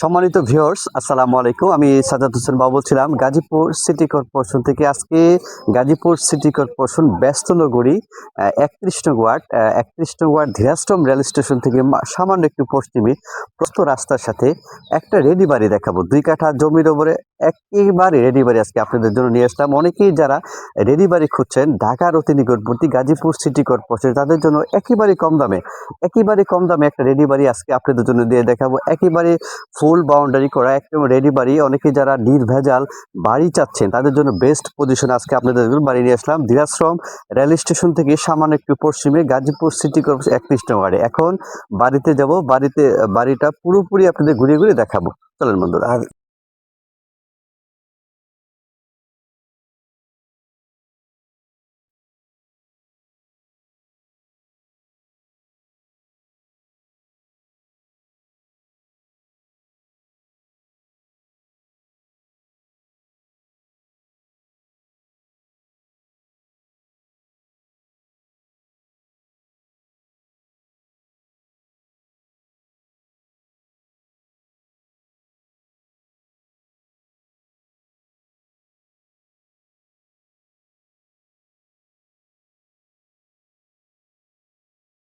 সম্মানিত ভিউয়ার্স, আসসালামু আলাইকুম। আমি সাজ্জাদ হোসেন বাবু বলছিলাম গাজীপুর সিটি কর্পোরেশন থেকে। আজকে গাজীপুর সিটি কর্পোরেশন ব্যস্ত নগরী ৩১ নং ওয়ার্ড ৩১ নং ওয়ার্ড ধীরাশ্রম রেল স্টেশন থেকে সামান্য একটু পশ্চিমে প্রস্ত রাস্তার সাথে একটা রেডি বাড়ি দেখাবো। ২ কাঠা জমির ওপরে একেবারে রেডি বাড়ি আজকে আপনাদের জন্য নিয়ে আসলাম। অনেকেই যারা রেডি বাড়ি খুঁজছেন ঢাকার অতি নিকটবর্তী গাজীপুর সিটি কর্পোরেশন, তাদের জন্য একেবারে কম দামে একটা রেডি বাড়ি আজকে আপনাদের জন্য দিয়ে দেখাবো। একেবারে ফুল বাউন্ডারি করা একদম রেডি বাড়ি। অনেকে যারা নির্ভেজাল বাড়ি চাচ্ছেন তাদের জন্য বেস্ট পজিশন আজকে আপনাদের জন্য বাড়ি নিয়ে আসলাম ধীরাশ্রম রেল স্টেশন থেকে সামান্য একটু পশ্চিমে গাজীপুর সিটি কর্পোরেশন ৩১ নং ওয়ার্ডে। এখন বাড়িতে যাব, বাড়িটা পুরোপুরি আপনাদের ঘুরিয়ে ঘুরিয়ে দেখাবো। চলেন বন্ধুরা।